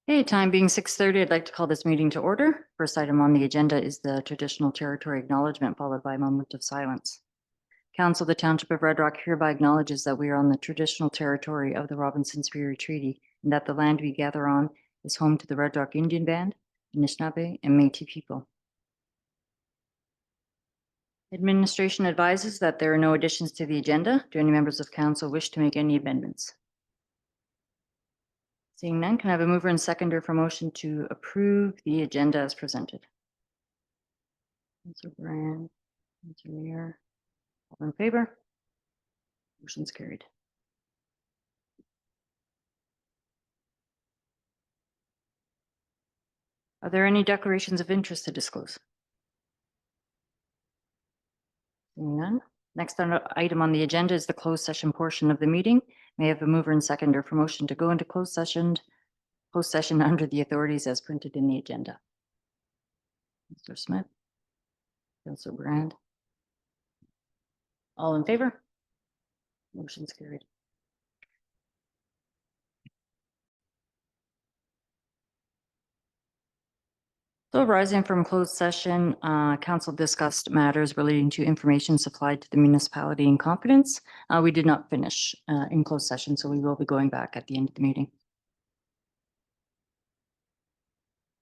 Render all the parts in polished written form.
Okay, time being 6:30, I'd like to call this meeting to order. First item on the agenda is the traditional territory acknowledgement, followed by a moment of silence. Council of the Township of Red Rock hereby acknowledges that we are on the traditional territory of the Robinson Superior Treaty and that the land we gather on is home to the Red Rock Indian Band, Anishinaabe, and Métis people. Administration advises that there are no additions to the agenda. Do any members of council wish to make any amendments? Seeing none, can I have a mover and seconder for motion to approve the agenda as presented? Councilor Brand, Councilor Mayor, all in favor? Motion's carried. Are there any declarations of interest to disclose? Seeing none. Next item on the agenda is the closed session portion of the meeting. May I have a mover and seconder for motion to go into closed session under the authorities as printed in the agenda? Mr. Smith, Councilor Brand. All in favor? Motion's carried. So arising from closed session, council discussed matters relating to information supplied to the municipality in confidence. We did not finish in closed session, so we will be going back at the end of the meeting.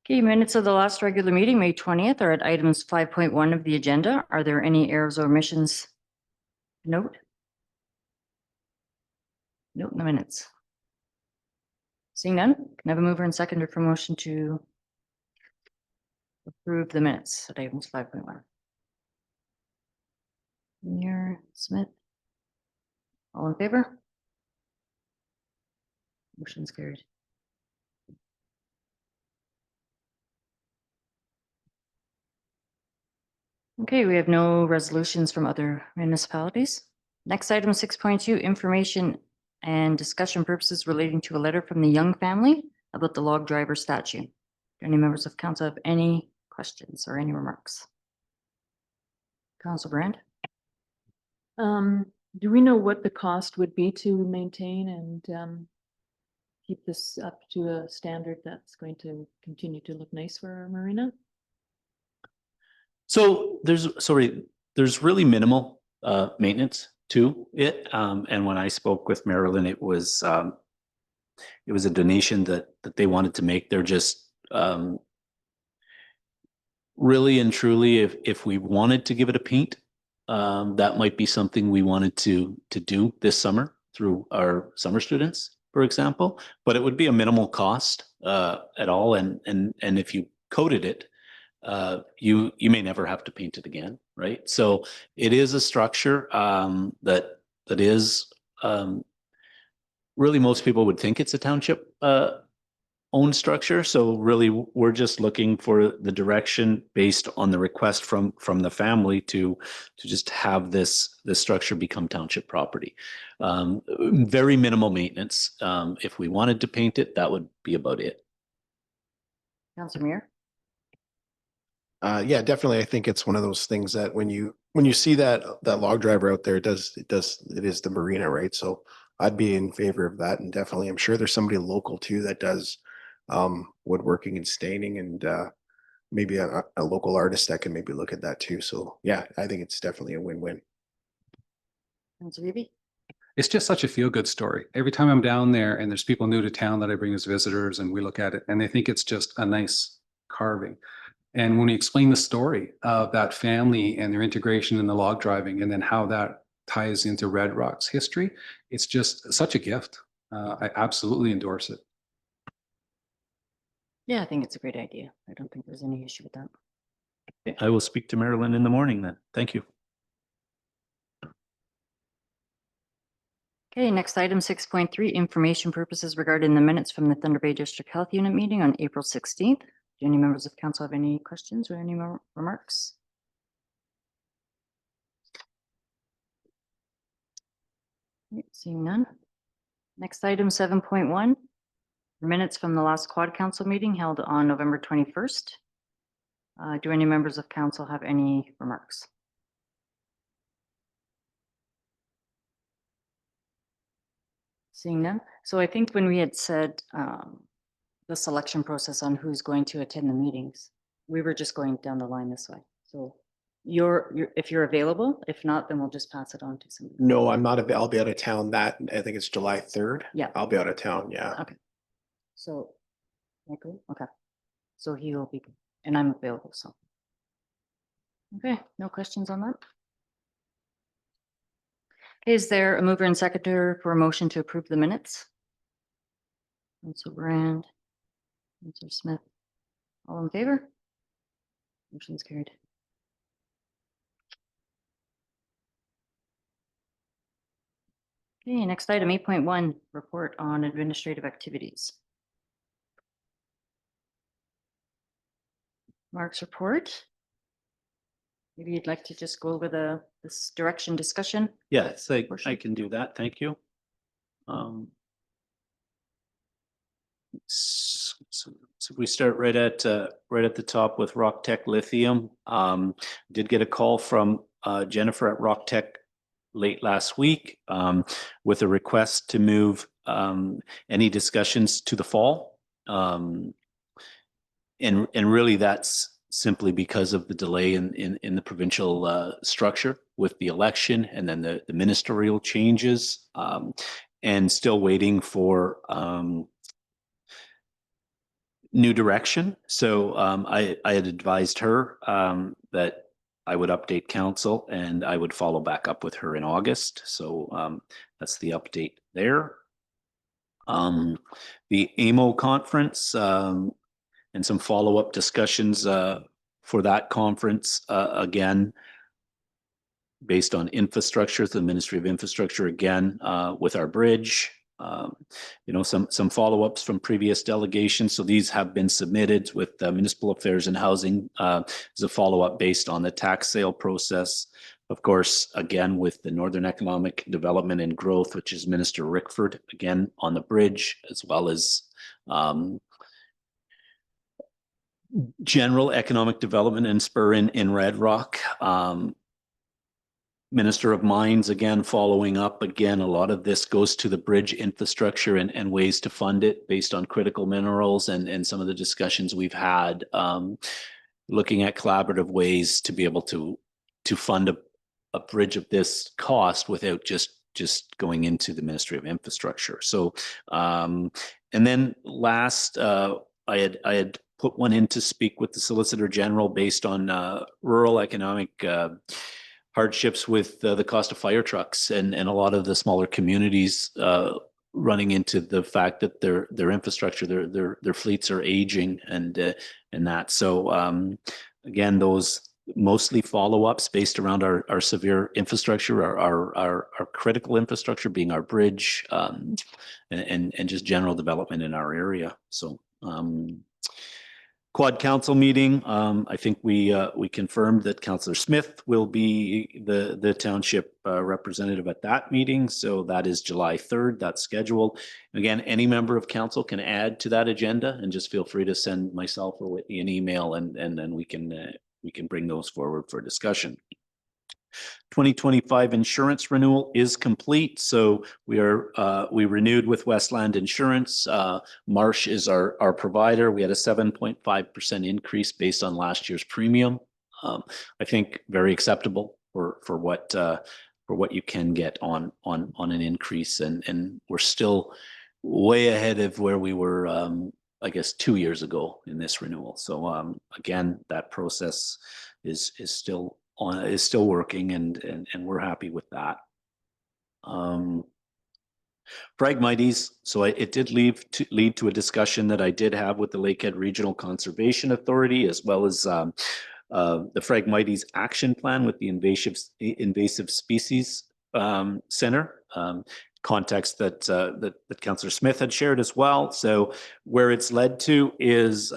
Okay, minutes of the last regular meeting, May 20th, are at items 5.1 of the agenda. Are there any errors or omissions? Note? Note in the minutes. Seeing none, can I have a mover and seconder for motion to approve the minutes at items 5.1? Mayor Smith. All in favor? Motion's carried. Okay, we have no resolutions from other municipalities. Next item 6.2, information and discussion purposes relating to a letter from the Young family about the log driver statue. Do any members of council have any questions or any remarks? Council Brand? Do we know what the cost would be to maintain and keep this up to a standard that's going to continue to look nice for our marina? So there's really minimal maintenance to it. And when I spoke with Marilyn, it was a donation that they wanted to make. They're just really and truly, if we wanted to give it a paint, that might be something we wanted to do this summer through our summer students, for example. But it would be a minimal cost at all. And if you coated it, you may never have to paint it again, right? So it is a structure that is really, most people would think it's a township owned structure. So really, we're just looking for the direction based on the request from the family to just have this structure become township property. Very minimal maintenance. If we wanted to paint it, that would be about it. Councilor Mayor? Yeah, definitely. I think it's one of those things that when you see that log driver out there, it is the marina, right? So I'd be in favor of that, and definitely I'm sure there's somebody local too that does woodworking and staining, and maybe a local artist that can maybe look at that too. So yeah, I think it's definitely a win-win. Councilor Beebe? It's just such a feel-good story. Every time I'm down there and there's people new to town that I bring as visitors and we look at it and they think it's just a nice carving. And when we explain the story of that family and their integration in the log driving and then how that ties into Red Rock's history, it's just such a gift. I absolutely endorse it. Yeah, I think it's a great idea. I don't think there's any issue with that. I will speak to Marilyn in the morning then. Thank you. Okay, next item 6.3, information purposes regarding the minutes from the Thunder Bay District Health Unit meeting on April 16th. Do any members of council have any questions or any more remarks? Seeing none. Next item 7.1, minutes from the last quad council meeting held on November 21st. Do any members of council have any remarks? Seeing none. So I think when we had said the selection process on who's going to attend the meetings. We were just going down the line this way. So if you're available, if not, then we'll just pass it on to somebody. No, I'm not, I'll be out of town I think it's July 3rd. Yeah. I'll be out of town, yeah. Okay. So, Michael, okay. So he will be, and I'm available, so. Okay, no questions on that? Is there a mover and seconder for a motion to approve the minutes? Councilor Brand, Councilor Smith, all in favor? Motion's carried. Okay, next item, 8.1, report on administrative activities. Mark's report. Maybe you'd like to just go over this direction discussion. Yes, I Portion. can do that. Thank you. So we start right at the top with Rock Tech Lithium. Did get a call from Jennifer at Rock Tech late last week with a request to move any discussions to the fall. And really that's simply because of the delay in the provincial structure with the election and then the ministerial changes, and still waiting for new direction. So I had advised her that I would update council and I would follow back up with her in August. So that's the update there. The AMO conference and some follow-up discussions for that conference, again, based on infrastructure, the Ministry of Infrastructure, again, with our bridge. Some follow-ups from previous delegations. So these have been submitted with Municipal Affairs and Housing as a follow-up based on the tax sale process. Of course, again, with the Northern Economic Development and Growth, which is Minister Rickford, again, on the bridge, as well as general economic development and spur in Red Rock. Minister of Mines, again, following up. Again, a lot of this goes to the bridge infrastructure and ways to fund it based on critical minerals and some of the discussions we've had, looking at collaborative ways to be able to fund a bridge of this cost without just going into the Ministry of Infrastructure. So, and then last, I had put one in to speak with the Solicitor General based on rural economic hardships with the cost of fire trucks and a lot of the smaller communities running into the fact that their infrastructure, their fleets are aging and that. So again, those mostly follow-ups based around our severe infrastructure, our critical infrastructure being our bridge, and just general development in our area. So Quad Council meeting. I think we confirmed that Councillor Smith will be the township representative at that meeting. So that is July 3rd. That's scheduled. Again, any member of council can add to that agenda, and just feel free to send myself or Whitney an email, and then we can bring those forward for discussion. 2025 insurance renewal is complete. So we renewed with Westland Insurance. Marsh is our provider. We had a 7.5% increase based on last year's premium. I think very acceptable for what you can get on an increase, and we're still way ahead of where we were, I guess, 2 years ago in this renewal. So again, that process is still working, and we're happy with that. Phragmites. So it did lead to a discussion that I did have with the Lakehead Regional Conservation Authority, as well as the Phragmites Action Plan with the Invasive Species Center. Context that Councillor Smith had shared as well. So where it's led to is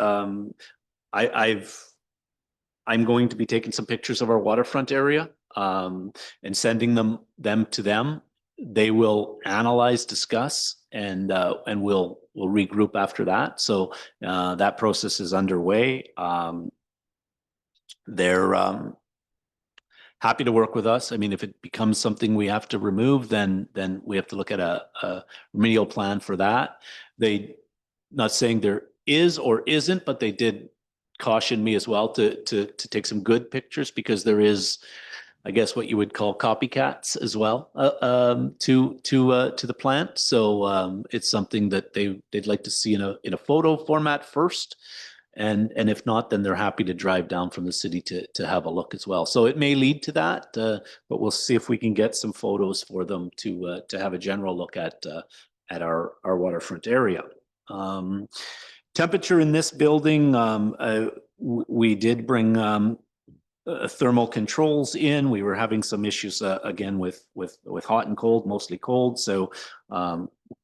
I'm going to be taking some pictures of our waterfront area and sending them to them. They will analyze, discuss, and we'll regroup after that. So that process is underway. They're happy to work with us. I mean, if it becomes something we have to remove, then we have to look at a remedial plan for that. Not saying is or isn't, but they did caution me as well to take some good pictures because there is, I guess, what you would call copycats as well to the plant. So it's something that they'd like to see in a photo format first, and if not, then they're happy to drive down from the city to have a look as well. So it may lead to that, but we'll see if we can get some photos for them to have a general look at our waterfront area. Temperature in this building, we did bring thermal controls in. We were having some issues again with hot and cold, mostly cold. So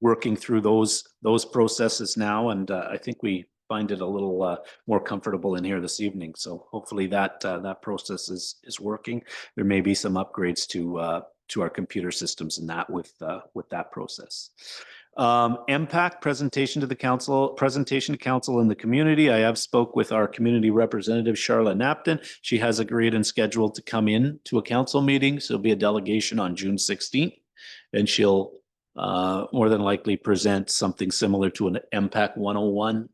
working through those processes now, and I think we find it a little more comfortable in here this evening. So hopefully that process is working. There may be some upgrades to our computer systems and that with that process. MPAC presentation to council and the community. I have spoke with our community representative, Charlotte Napton. She has agreed and scheduled to come in to a council meeting. So it'll be a delegation on June 16th, and she'll more than likely present something similar to an MPAC 101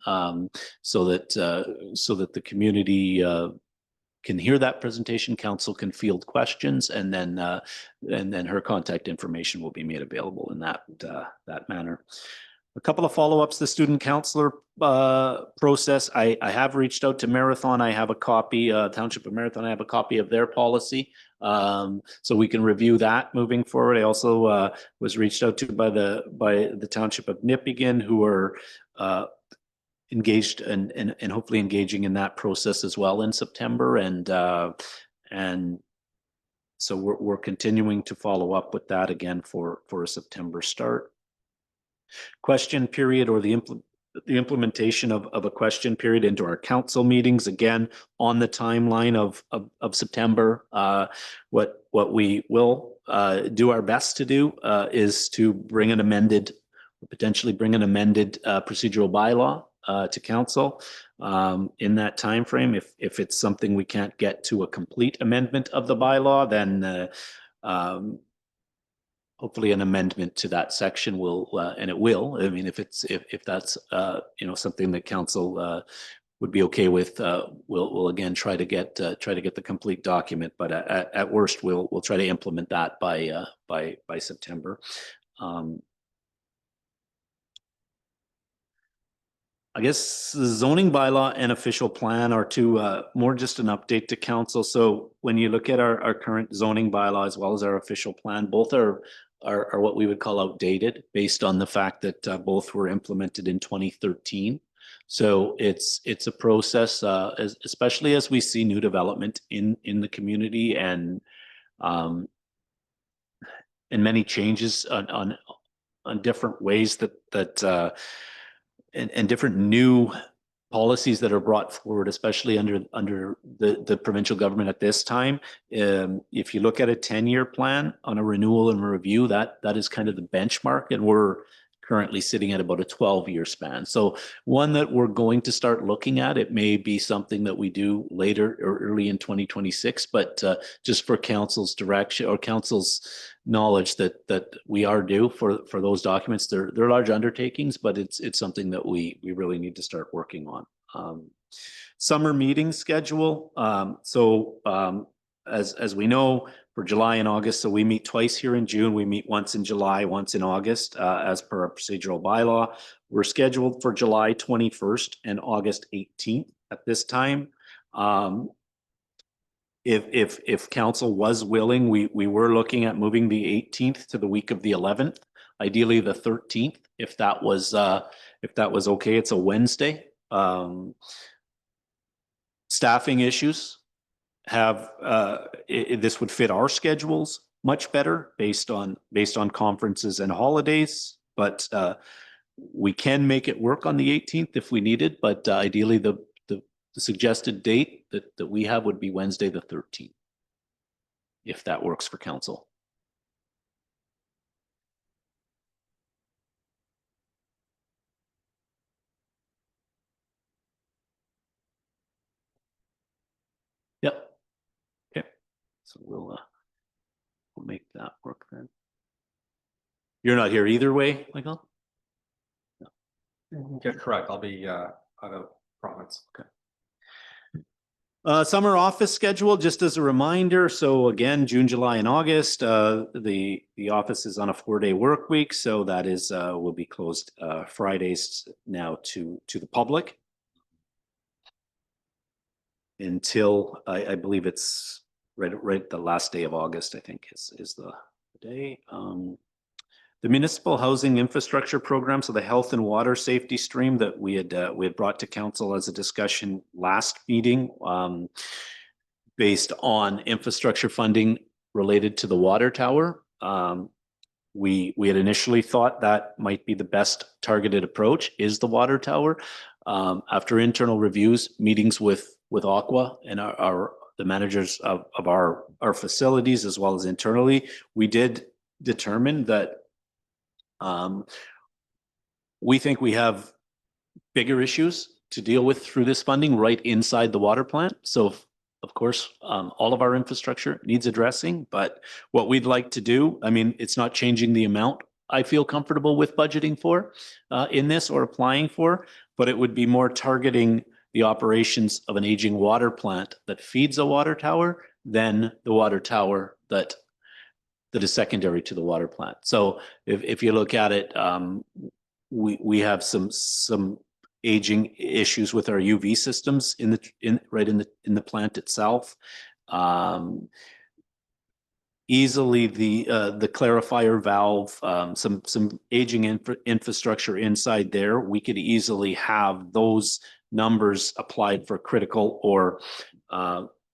so that the community can hear that presentation, council can field questions, and then her contact information will be made available in that manner. A couple of follow-ups, the student counselor process. I have reached out to Marathon. I have a copy, Township of Marathon. I have a copy of their policy, so we can review that moving forward. I also was reached out to by the Township of Nipigon, who are engaged and hopefully engaging in that process as well in September, and so we're continuing to follow up with that again for a September start. Question period, or the implementation of a question period into our council meetings, again on the timeline of September. What we will do our best to do is to potentially bring an amended procedural bylaw to council in that time frame. If it's something we can't get to a complete amendment of the bylaw, then hopefully an amendment to that section will, and it will. I mean, if that's something that council would be okay with, we'll again try to get the complete document. But at worst, we'll try to implement that by September. I guess the zoning bylaw and official plan are two, more just an update to council. So when you look at our current zoning bylaw as well as our official plan, both are what we would call outdated based on the fact that both were implemented in 2013. So it's a process, especially as we see new development in the community and many changes on different ways that and different new policies that are brought forward, especially under the provincial government at this time. If you look at a 10-year plan on a renewal and review, that is kind of the benchmark, and we're currently sitting at about a 12-year span. So one that we're going to start looking at. It may be something that we do later or early in 2026, but just for council's direction or council's knowledge that we are due for those documents. They're large undertakings, but it's something that we really need to start working on. Summer meeting schedule. As we know, for July and August, so we meet twice here in June. We meet once in July, once in August, as per our procedural bylaw. We're scheduled for July 21st and August 18th at this time. If council was willing, we were looking at moving the 18th to the week of the 11th, ideally the 13th, if that was okay. It's a Wednesday. Staffing issues have this would fit our schedules much better based on conferences and holidays, but we can make it work on the 18th if we needed. But ideally, the suggested date that we have would be Wednesday the 13th, if that works for council. Yep. Okay. So we'll make that work then. You're not here either way, Michael? Yeah, correct. I'll be out of province. Okay. Summer office schedule, just as a reminder. So again, June, July, and August, the office is on a 4-day work week. So that is, will be closed Fridays now to the public until I believe it's right the last day of August, I think is the day. The municipal housing infrastructure program, so the health and water safety stream that we had brought to council as a discussion last meeting, based on infrastructure funding related to the water tower. We had initially thought that might be the best targeted approach is the water tower. After internal reviews, meetings with Aqua and the managers of our facilities as well as internally, we did determine that we think we have bigger issues to deal with through this funding right inside the water plant. So of course, all of our infrastructure needs addressing, but what we'd like to do, I mean, it's not changing the amount I feel comfortable with budgeting for in this or applying for, but it would be more targeting the operations of an aging water plant that feeds a water tower than the water tower that is secondary to the water plant. So if you look at it, we have some aging issues with our UV systems in the plant itself. Easily the clarifier valve, some aging infrastructure inside there. We could easily have those numbers applied for critical or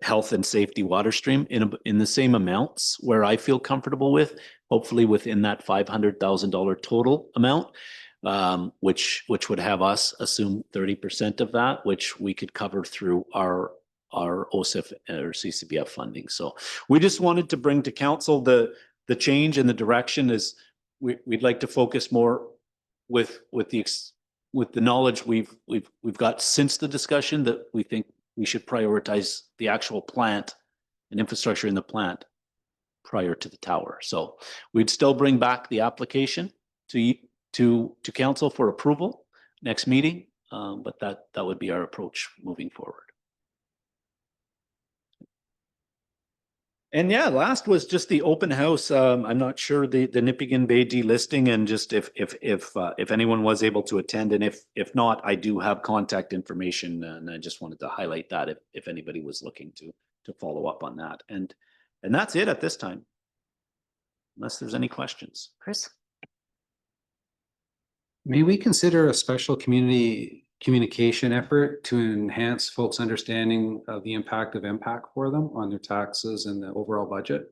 health and safety water stream in the same amounts where I feel comfortable with, hopefully within that $500,000 total amount, which would have us assume 30% of that, which we could cover through our OSIF or CCBF funding. So we just wanted to bring to council the change and the direction is we'd like to focus more with the knowledge we've got since the discussion that we think we should prioritize the actual plant and infrastructure in the plant prior to the tower. So we'd still bring back the application to council for approval next meeting, but that would be our approach moving forward. And yeah, last was just the open house. I'm not sure the Nipigon Bay delisting, and just if anyone was able to attend, and if not, I do have contact information, and I just wanted to highlight that if anybody was looking to follow up on that. And that's it at this time, unless there's any questions. Chris? May we consider a special community communication effort to enhance folks' understanding of the impact of MPAC for them on their taxes and the overall budget?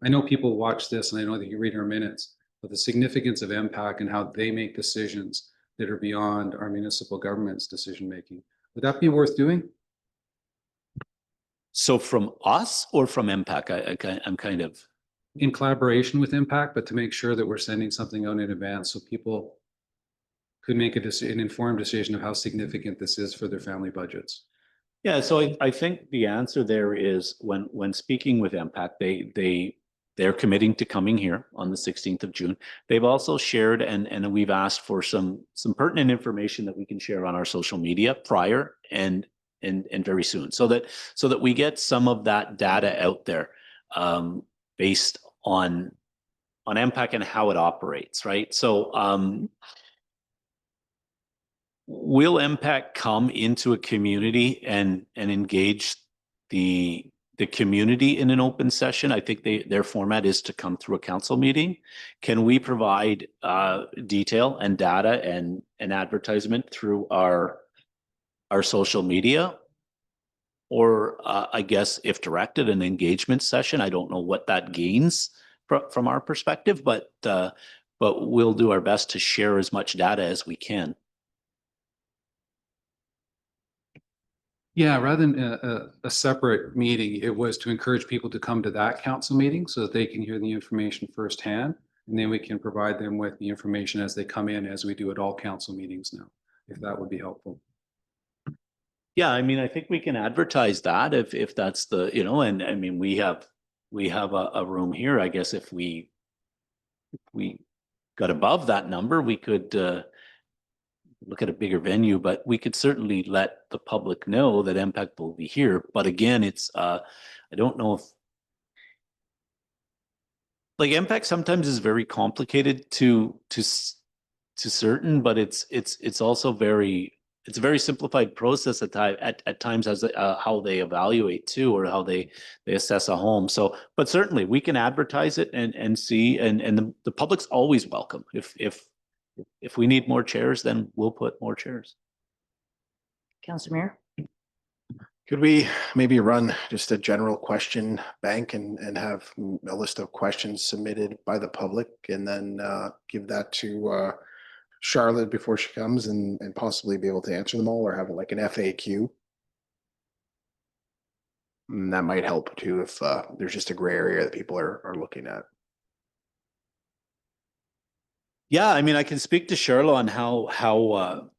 I know people watch this and I know that you read our minutes, but the significance of MPAC and how they make decisions that are beyond our municipal government's decision-making. Would that be worth doing? So from us or from MPAC? I'm kind of... In collaboration with MPAC, but to make sure that we're sending something out in advance so people could make an informed decision of how significant this is for their family budgets. Yeah, so I think the answer there is when speaking with MPAC, they're committing to coming here on the 16th of June. They've also shared and we've asked for some pertinent information that we can share on our social media prior and very soon, so that we get some of that data out there based on MPAC and how it operates, right? So will MPAC come into a community and engage the community in an open session? I think their format is to come through a council meeting. Can we provide detail and data and advertisement through our social media? Or I guess if directed, an engagement session. I don't know what that gains from our perspective, but we'll do our best to share as much data as we can. Yeah, rather than a separate meeting, it was to encourage people to come to that council meeting so that they can hear the information firsthand. And then we can provide them with the information as they come in, as we do at all council meetings now, if that would be helpful. Yeah, I mean, I think we can advertise that if that's the, and I mean, we have a room here. I guess if we got above that number, we could look at a bigger venue, but we could certainly let the public know that MPAC will be here. But again, it's, I don't know if, like MPAC sometimes is very complicated to certain, but it's also it's a very simplified process at times as how they evaluate too, or how they assess a home. So, but certainly we can advertise it and see, and the public's always welcome. If we need more chairs, then we'll put more chairs. Councillor Mayor? Could we maybe run just a general question bank and have a list of questions submitted by the public, and then give that to Charlotte before she comes, and possibly be able to answer them all, or have like an FAQ? And that might help too if there's just a gray area that people are looking at. Yeah, I mean, I can speak to Charlotte on how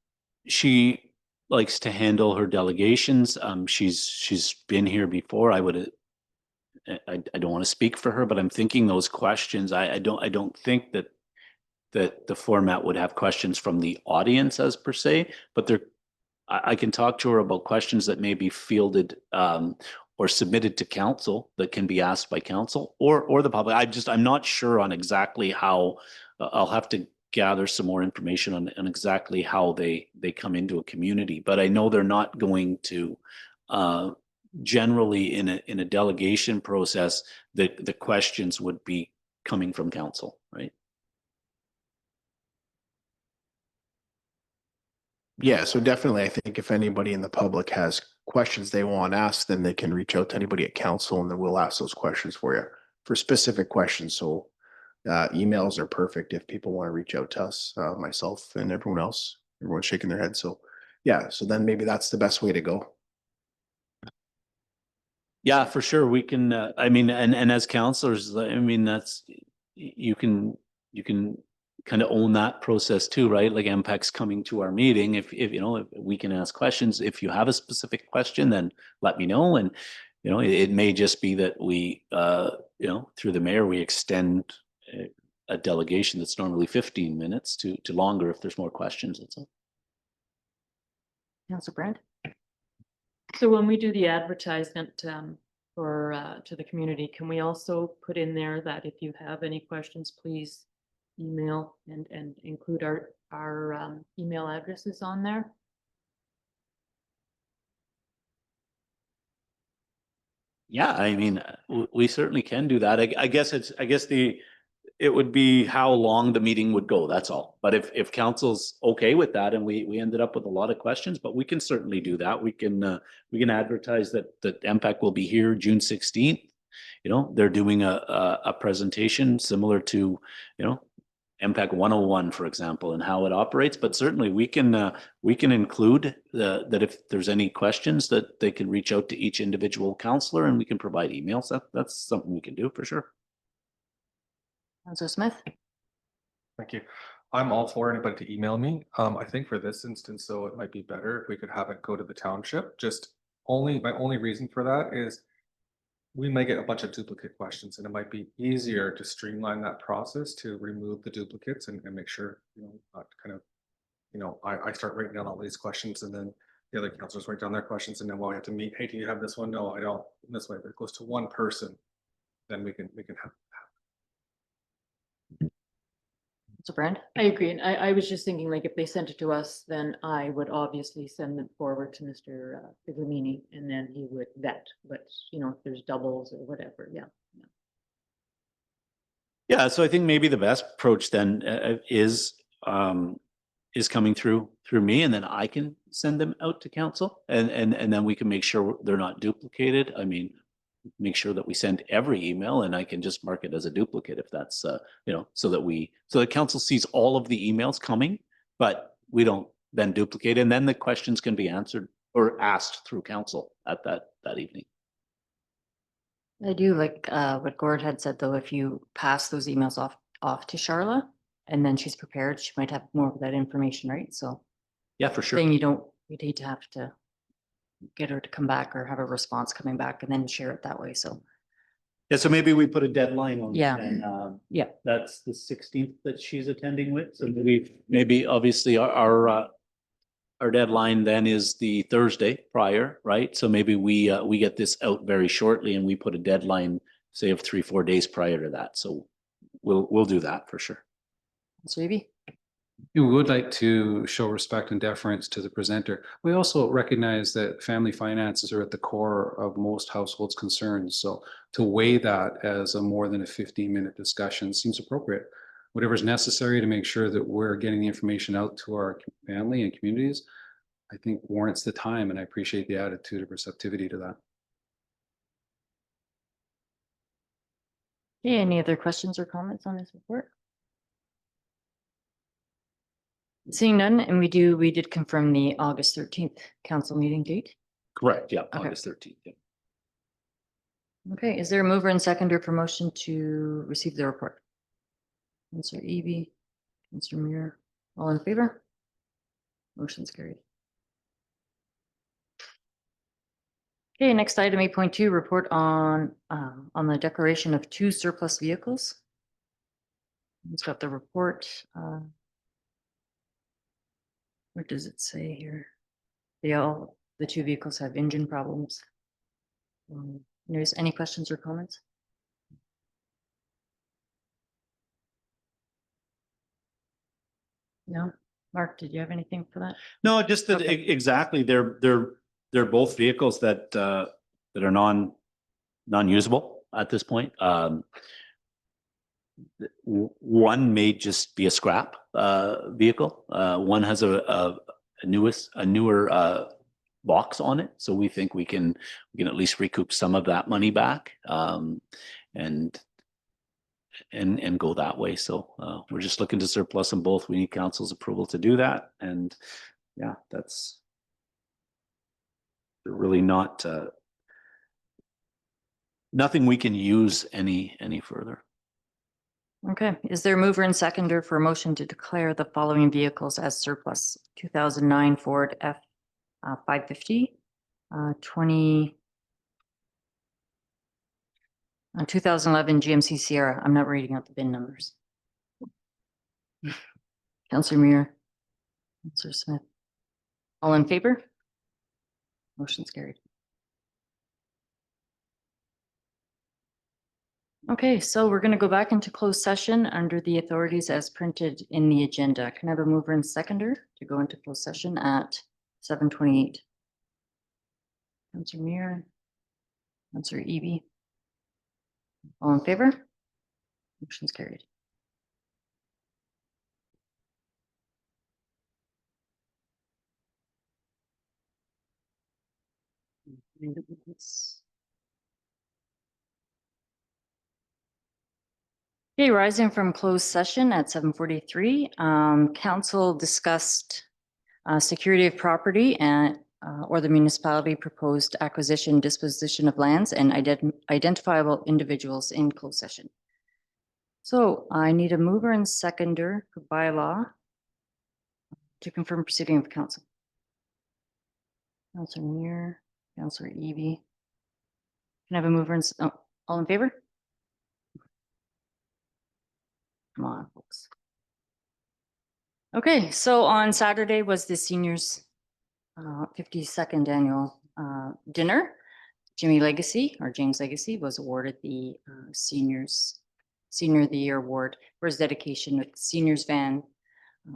she likes to handle her delegations. She's been here before. I don't want to speak for her, but I'm thinking those questions. I don't think that the format would have questions from the audience as per se, but I can talk to her about questions that may be fielded or submitted to council that can be asked by council or the public. I'm not sure on exactly how. I'll have to gather some more information on exactly how they come into a community, but I know they're not going to generally in a delegation process, the questions would be coming from council, right? Yeah, so definitely, I think if anybody in the public has questions they want asked, then they can reach out to anybody at council, and then we'll ask those questions for you for specific questions. So emails are perfect if people want to reach out to us, myself and everyone's shaking their head. So yeah, so then maybe that's the best way to go. Yeah, for sure. We can, I mean, and as counselors, I mean, you can kind of own that process too, right? Like MPAC's coming to our meeting. If we can ask questions. If you have a specific question, then let me know. And, it may just be that we, through the mayor, we extend a delegation that's normally 15 minutes to longer if there's more questions. That's all. Councillor Brand? So when we do the advertisement for to the community, can we also put in there that if you have any questions, please email and include our email addresses on there? Yeah, I mean, we certainly can do that. I guess it would be how long the meeting would go. That's all. But if council's okay with that, and we ended up with a lot of questions, but we can certainly do that. We can advertise that MPAC will be here June 16th. They're doing a presentation similar to, MPAC 101, for example, and how it operates. But certainly we can include that if there's any questions that they can reach out to each individual counselor, and we can provide emails. That's something we can do for sure. Councillor Smith? Thank you. I'm all for anybody to email me. I think for this instance, though, it might be better if we could have it go to the township. My only reason for that is we may get a bunch of duplicate questions, and it might be easier to streamline that process to remove the duplicates and make sure, not kind of, I start writing down all these questions, and then the other councilors write down their questions, and then we have to meet. Hey, do you have this one? No, I don't. And this way, if it goes to one person, then we can have. Councillor Brand? I agree. And I was just thinking, like, if they sent it to us, then I would obviously send them forward to Mr. Figlamini, and then he would vet. But, if there's doubles or whatever, yeah. Yeah, so I think maybe the best approach then is coming through me, and then I can send them out to council, and then we can make sure they're not duplicated. I mean, make sure that we send every email, and I can just mark it as a duplicate if that's so that council sees all of the emails coming, but we don't then duplicate, and then the questions can be answered or asked through council at that evening. I do like what Gord had said, though, if you pass those emails off to Charla, and then she's prepared, she might have more of that information, right? So Yeah, for sure. thing you'd hate to have to get her to come back or have a response coming back and then share it that way. So Yeah, so maybe we put a deadline on. Yeah. And, Yeah. That's the 16th that she's attending with. So maybe obviously our our deadline then is the Thursday prior, right? So maybe we get this out very shortly and we put a deadline, say of 3-4 days prior to that. So we'll do that for sure. Councillor Eby? We would like to show respect and deference to the presenter. We also recognize that family finances are at the core of most households' concerns. So to weigh that as a more than a 15-minute discussion seems appropriate. Whatever's necessary to make sure that we're getting the information out to our family and communities, I think warrants the time, and I appreciate the attitude of receptivity to that. Okay, any other questions or comments on this report? Seeing none, and we did confirm the August 13th council meeting date. Correct. Yeah, Okay. August 13th. Yeah. Okay, is there a mover and seconder for motion to receive the report? Councillor Eby, Councillor Muir, all in favor? Motion's carried. Okay, next item 8.2, report on the declaration of 2 surplus vehicles. It's got the report. What does it say here? The 2 vehicles have engine problems. There's any questions or comments? No? Mark, did you have anything for that? No, just that Okay. exactly. They're both vehicles that that are non-usable at this point. One may just be a scrap vehicle. One has a newer box on it, so we think we can at least recoup some of that money back, and go that way. So we're just looking to surplus them both. We need council's approval to do that, and yeah, that's really not nothing we can use any further. Okay, is there a mover and seconder for a motion to declare the following vehicles as surplus? 2009 Ford F 550, 2011 GMC Sierra. I'm not reading out the VIN numbers. Councillor Muir, Councillor Smith, all in favor? Motion's carried. Okay, so we're going to go back into closed session under the authorities as printed in the agenda. Can I have a mover and seconder to go into closed session at 7:28? Councillor Muir, Councillor Eby, all in favor? Motion's carried. Okay, rising from closed session at 7:43, council discussed security of property and or the municipality proposed acquisition, disposition of lands and identifiable individuals in closed session. So I need a mover and seconder for bylaw to confirm proceeding of council. Councillor Muir, Councillor Eby. Can I have a mover and, all in favor? Come on, folks. Okay, so on Saturday was the seniors 52nd annual dinner. James Legacy was awarded the Senior of the Year award for his dedication with the seniors van,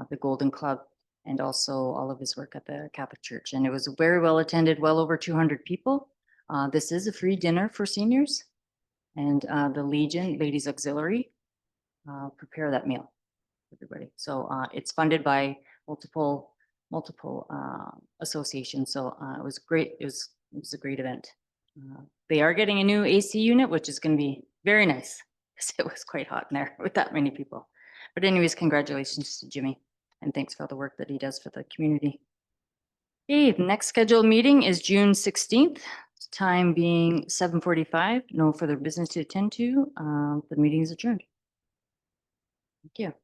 the Golden Club, and also all of his work at the Catholic Church. And it was very well attended, well over 200 people. This is a free dinner for seniors, and the Legion Ladies Auxiliary prepare that meal for everybody. So it's funded by multiple associations. So it was great. It was a great event. They are getting a new AC unit, which is going to be very nice because it was quite hot in there with that many people. But anyways, congratulations to Jimmy, and thanks for all the work that he does for the community. Okay, the next scheduled meeting is June 16th, time being 7:45. No further business to attend to. The meeting is adjourned. Thank you.